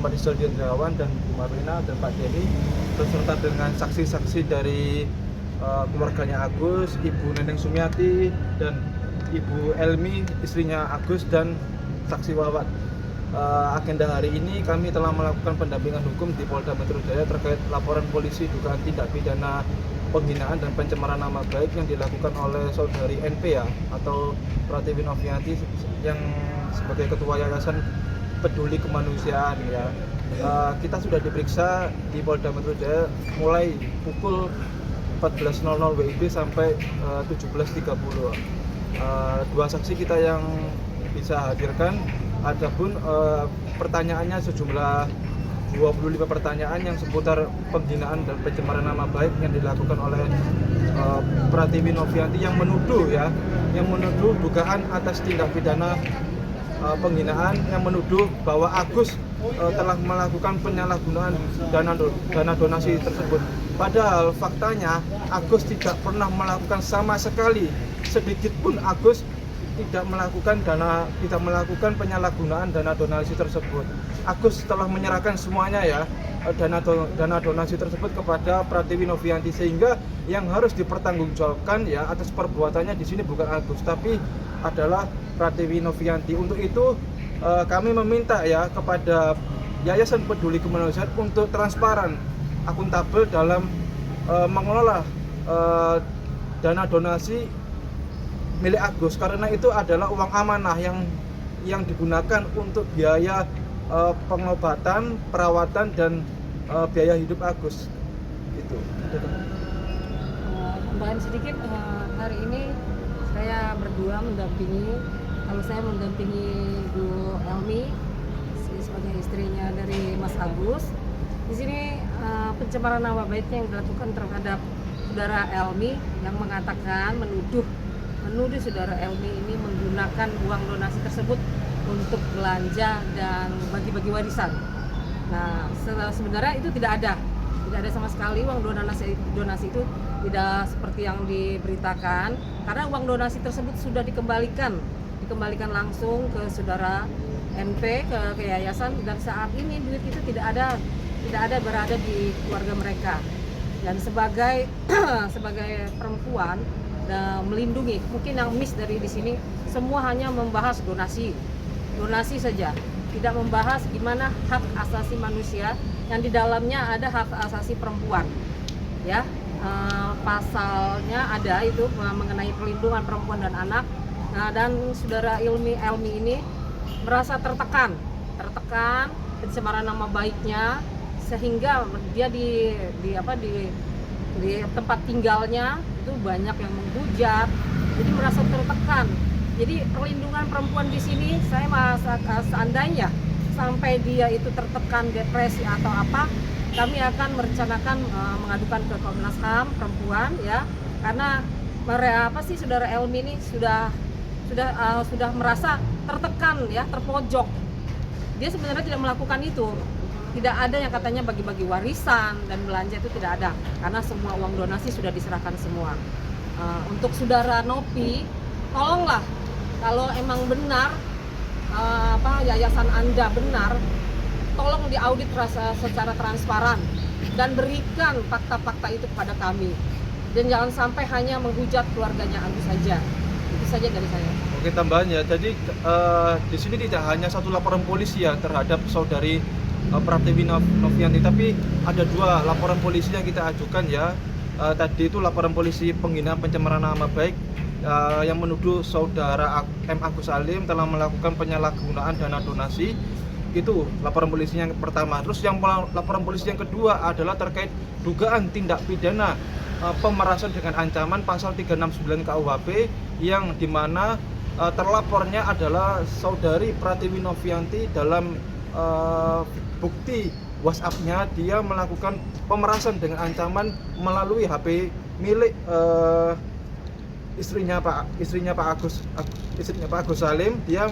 Muhammad Rizal Diendrawan dan Bu Marlina dan Pak Denny beserta dengan saksi-saksi dari keluarganya Agus, Ibu Neneng Sumiati dan Ibu Elmi, istrinya Agus, dan saksi Wawat. Agenda hari ini kami telah melakukan pendampingan hukum di Polda Metro Jaya terkait laporan polisi dugaan tindak pidana penghinaan dan pencemaran nama baik yang dilakukan oleh saudari NP ya, atau Pratiwi Novianti yang sebagai ketua Yayasan Peduli Kemanusiaan ya. Kita sudah diperiksa di Polda Metro Jaya mulai pukul 14.00 WIB sampai 17.30. Dua saksi kita yang bisa hadirkan. Adapun pertanyaannya sejumlah 25 pertanyaan yang seputar penghinaan dan pencemaran nama baik yang dilakukan oleh Pratiwi Novianti yang menuduh dugaan atas tindak pidana penghinaan, yang menuduh bahwa Agus telah melakukan penyalahgunaan dana donasi tersebut. Padahal faktanya Agus tidak pernah melakukan sama sekali, sedikit pun Agus tidak melakukan penyalahgunaan dana donasi tersebut. Agus telah menyerahkan semuanya ya, dana donasi tersebut kepada Pratiwi Novianti, sehingga yang harus dipertanggungjawabkan ya atas perbuatannya di sini bukan Agus tapi adalah Pratiwi Novianti. Untuk itu kami meminta ya kepada Yayasan Peduli Kemanusiaan untuk transparan, akuntabel dalam mengelola dana donasi milik Agus, karena itu adalah uang amanah yang digunakan untuk biaya pengobatan, perawatan, dan biaya hidup Agus. Itu. Tambahan sedikit, hari ini saya berdua mendampingi, kalau saya mendampingi Bu Elmi sebagai istrinya dari Mas Agus. Di sini pencemaran nama baiknya yang dilakukan terhadap saudara Elmi yang mengatakan menuduh saudara Elmi ini menggunakan uang donasi tersebut untuk belanja dan bagi-bagi warisan. Nah, sebenarnya itu tidak ada sama sekali uang donasi itu, tidak seperti yang diberitakan, karena uang donasi tersebut sudah dikembalikan langsung ke saudara NP, ke yayasan, dan saat ini duit itu tidak ada berada di keluarga mereka. Dan sebagai perempuan melindungi, mungkin yang miss dari di sini semua hanya membahas donasi saja, tidak membahas gimana hak asasi manusia yang di dalamnya ada hak asasi perempuan ya. Pasalnya ada itu mengenai perlindungan perempuan dan anak. Nah, dan saudara Elmi ini merasa tertekan pencemaran nama baiknya, sehingga dia di tempat tinggalnya itu banyak yang menghujat, jadi merasa tertekan. Jadi perlindungan perempuan di sini, saya merasa seandainya sampai dia itu tertekan, depresi atau apa, kami akan merencanakan mengadukan ke Komnas HAM perempuan ya, karena saudara Elmi ini sudah merasa tertekan ya, terpojok. Dia sebenarnya tidak melakukan itu. Tidak ada yang katanya bagi-bagi warisan dan belanja, itu tidak ada, karena semua uang donasi sudah diserahkan semua. Untuk saudara Nopi, tolonglah kalau emang benar yayasan Anda benar, tolong diaudit secara transparan dan berikan fakta-fakta itu kepada kami, dan jangan sampai hanya menghujat keluarganya Agus saja. Itu saja dari saya. Oke, tambahannya, jadi di sini tidak hanya satu laporan polisi ya terhadap saudari Pratiwi Novianti, tapi ada dua laporan polisi yang kita ajukan ya. Tadi itu laporan polisi penghinaan pencemaran nama baik yang menuduh saudara M. Agus Salim telah melakukan penyalahgunaan dana donasi. Itu laporan polisi yang pertama. Terus yang laporan polisi yang kedua adalah terkait dugaan tindak pidana pemerasan dengan ancaman pasal 369 KUHP, yang dimana terlapornya adalah saudari Pratiwi Novianti. Dalam bukti WhatsApp-nya, dia melakukan pemerasan dengan ancaman melalui HP milik istrinya Pak Agus Salim. Dia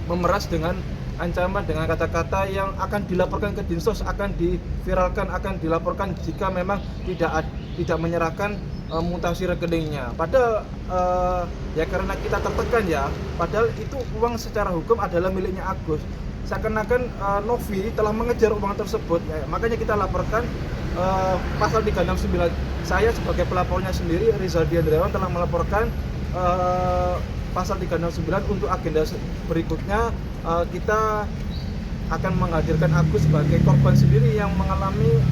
memeras dengan ancaman dengan kata-kata yang akan dilaporkan ke Dinsos, akan diviralkan, akan dilaporkan jika memang tidak menyerahkan mutasi rekeningnya. Padahal ya karena kita tertekan ya, padahal itu uang secara hukum adalah miliknya Agus. seakan-akan Novi telah mengejar uang tersebut. Ya, makanya kita laporkan pasal 369. Saya sebagai pelapornya sendiri, Rizal Diandrawan, telah melaporkan pasal 369 untuk agenda berikutnya. Kita akan menghadirkan Agus sebagai korban sendiri yang mengalami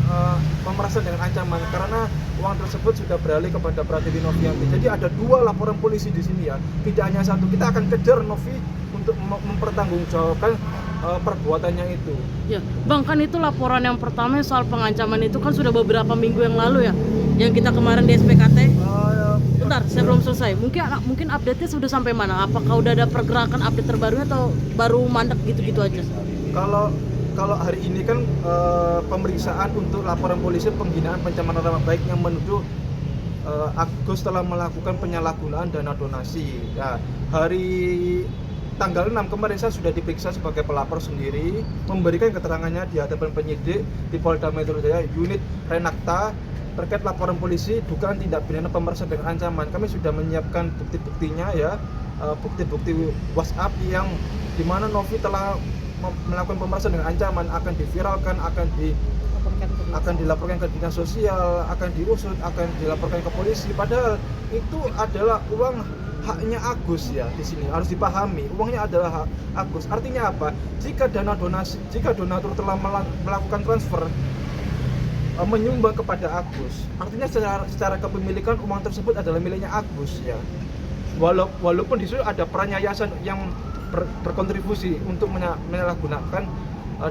pemerasan dengan ancaman, karena uang tersebut sudah beralih kepada Pratiwi Novianti. Jadi ada 2 laporan polisi di sini ya, tidak hanya 1. Kita akan kejar Novi untuk mempertanggungjawabkan perbuatannya itu. Ya, Bang, kan itu laporan yang pertama soal pengancaman itu kan sudah beberapa minggu yang lalu ya, yang kita kemarin di SPKT. Bentar, saya belum selesai. Mungkin update-nya sudah sampai mana? Apakah udah ada pergerakan update terbarunya atau baru mandek gitu-gitu aja? Kalau hari ini kan pemeriksaan untuk laporan polisi penghinaan pencemaran nama baik yang menuduh Agus telah melakukan penyalahgunaan dana donasi. Ya, hari tanggal 6 kemarin saya sudah diperiksa sebagai pelapor sendiri, memberikan keterangannya di hadapan penyidik di Polda Metro Jaya unit Renakta terkait laporan polisi dugaan tindak pidana pemerasan dengan ancaman. Kami sudah menyiapkan bukti-buktinya ya, bukti-bukti WhatsApp yang dimana Novi telah melakukan pemerasan dengan ancaman, akan diviralkan, akan dilaporkan ke dinas sosial, akan diusut, akan dilaporkan ke polisi. Padahal itu adalah uang haknya Agus ya. Di sini harus dipahami, uangnya adalah hak Agus. Artinya apa? Jika donatur telah melakukan transfer menyumbang kepada Agus, artinya secara kepemilikan uang tersebut adalah miliknya Agus ya. Walaupun di situ ada peran yayasan yang berkontribusi untuk menyalahgunakan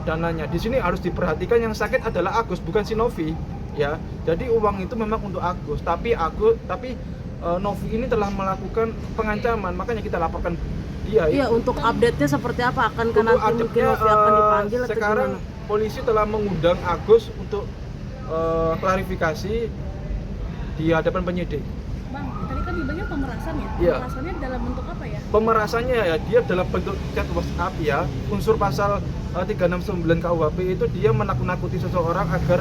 dananya. Di sini harus diperhatikan yang sakit adalah Agus, bukan si Novi ya. Jadi uang itu memang untuk Agus, tapi Novi ini telah melakukan pengancaman, makanya kita laporkan dia. Iya, untuk update-nya seperti apa? Akankah Untuk nanti mungkin Novi akan dipanggil atau sekarang gimana? polisi telah mengundang Agus untuk klarifikasi di hadapan penyidik. Bang, tadi kan dibilangnya pemerasan ya? Iya. Pemerasannya dalam bentuk apa ya? Pemerasannya ya dia dalam bentuk chat WhatsApp ya. Unsur pasal 369 KUHP itu dia menakut-nakuti seseorang agar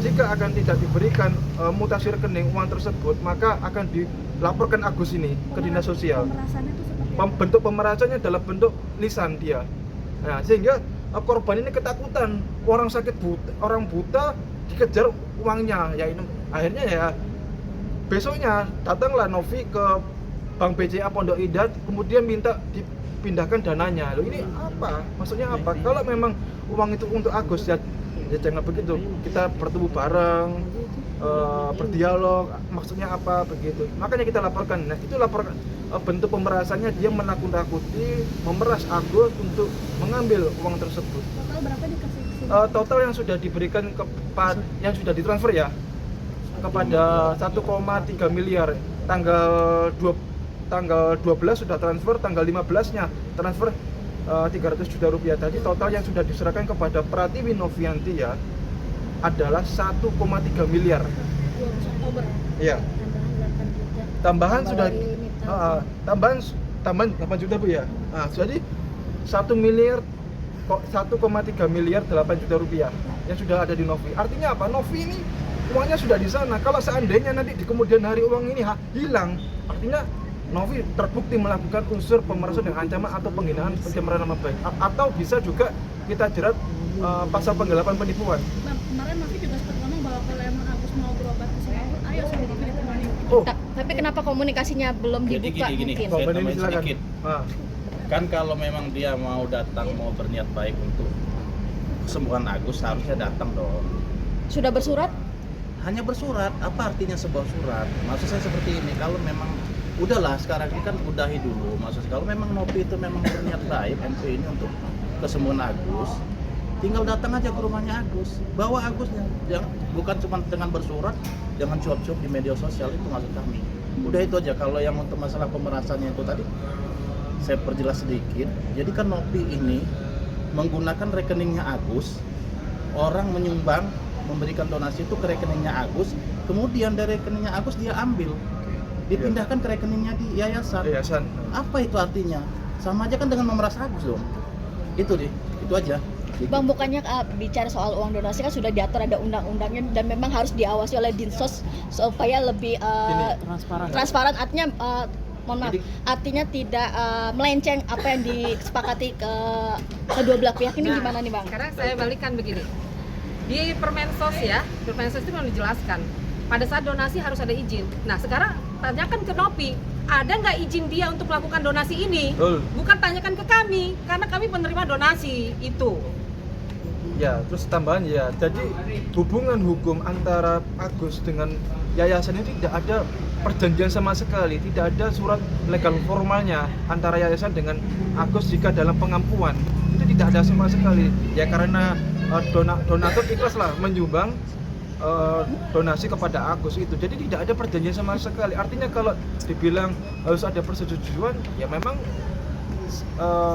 jika akan tidak diberikan mutasi rekening uang tersebut, maka akan dilaporkan Agus ini ke dinas sosial. Pemerasannya itu seperti apa? Bentuk pemerasannya dalam bentuk lisan dia. Nah, sehingga korban ini ketakutan. Orang sakit buta, orang buta dikejar uangnya. Ya ini akhirnya ya besoknya datanglah Novi ke Bank BCA Pondok Indah, kemudian minta dipindahkan dananya. Loh, ini apa? Maksudnya apa? Kalau memang uang itu untuk Agus ya jangan begitu. Kita bertemu bareng, berdialog, maksudnya apa begitu. Makanya kita laporkan. Nah, itu laporkan bentuk pemerasannya, dia menakut-nakuti, memeras Agus untuk mengambil uang tersebut. Total berapa dikasih? Total yang sudah diberikan yang sudah ditransfer ya kepada 1,3 miliar. Tanggal 12 sudah transfer, tanggal 15-nya transfer 300 juta rupiah. Tadi total yang sudah diserahkan kepada Pratiwi Novianti ya adalah 1,3 miliar. 12 Oktober. Iya. Tambahan 8 juta. Tambahan sudah tambahan 8 juta Bu ya. Nah, jadi 1 miliar kok 1,3 miliar 8 juta rupiah yang sudah ada di Novi. Artinya apa? Novi ini uangnya sudah di sana. Kalau seandainya nanti di kemudian hari uang ini hilang, artinya Novi terbukti melakukan unsur pemerasan dengan ancaman atau penghinaan pencemaran nama baik, atau bisa juga kita jerat pasal penggelapan penipuan. Bang, kemarin Novi juga sempat ngomong bahwa kalau emang Agus mau berobat ke Singapura, ayo sama Novi ditemani. Oh, Tapi kenapa komunikasinya belum Jadi dibuka gini, mungkin? Bang saya Benny tambahin silakan. sedikit. Ah, Kan kalau memang dia mau datang, mau berniat baik untuk kesembuhan Agus, harusnya datang dong. Sudah bersurat? Hanya bersurat, apa artinya sebuah surat? Maksud saya seperti ini, kalau memang udahlah sekarang ini kan udahi dulu. Maksud kalau memang Novi itu memang berniat baik MP ini untuk kesembuhan Agus, tinggal datang aja ke rumahnya Agus, bawa Agusnya, jangan bukan cuma dengan bersurat, jangan cuap-cuap di media sosial, itu maksud kami. Udah itu aja. Kalau yang untuk masalah pemerasannya itu tadi saya perjelas sedikit. Jadi kan Novi ini menggunakan rekeningnya Agus, orang menyumbang, memberikan donasi itu ke rekeningnya Agus, kemudian dari rekeningnya Agus dia ambil, dipindahkan ke rekeningnya di yayasan. yayasan. Apa itu artinya? Sama aja kan dengan memeras Agus dong. Itu aja. Bang, bukannya bicara soal uang donasi kan sudah diatur, ada undang-undangnya dan memang harus diawasi oleh Dinsos supaya lebih Transparan. transparan. Artinya mohon maaf, Jadi- artinya tidak melenceng apa yang disepakati kedua belah pihak ini Nah, gimana nih Bang? Sekarang saya balikan begini. Di Permensos ya, Permensos itu memang dijelaskan. Pada saat donasi harus ada izin. Nah sekarang tanyakan ke Nopi, ada nggak izin dia untuk melakukan donasi ini? Betul. Bukan tanyakan ke kami, karena kami penerima donasi itu. Ya, terus tambahan ya. Jadi hubungan hukum antara Agus dengan yayasan ini tidak ada perjanjian sama sekali, tidak ada surat legal formalnya antara yayasan dengan Agus jika dalam pengampuan. Itu tidak ada sama sekali. Ya karena donatur ikhlaslah menyumbang donasi kepada Agus itu. Jadi tidak ada perjanjian sama sekali. Artinya kalau dibilang harus ada persetujuan, ya memang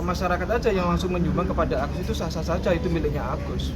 masyarakat aja yang langsung menyumbang kepada Agus, itu sah-sah saja, itu miliknya Agus.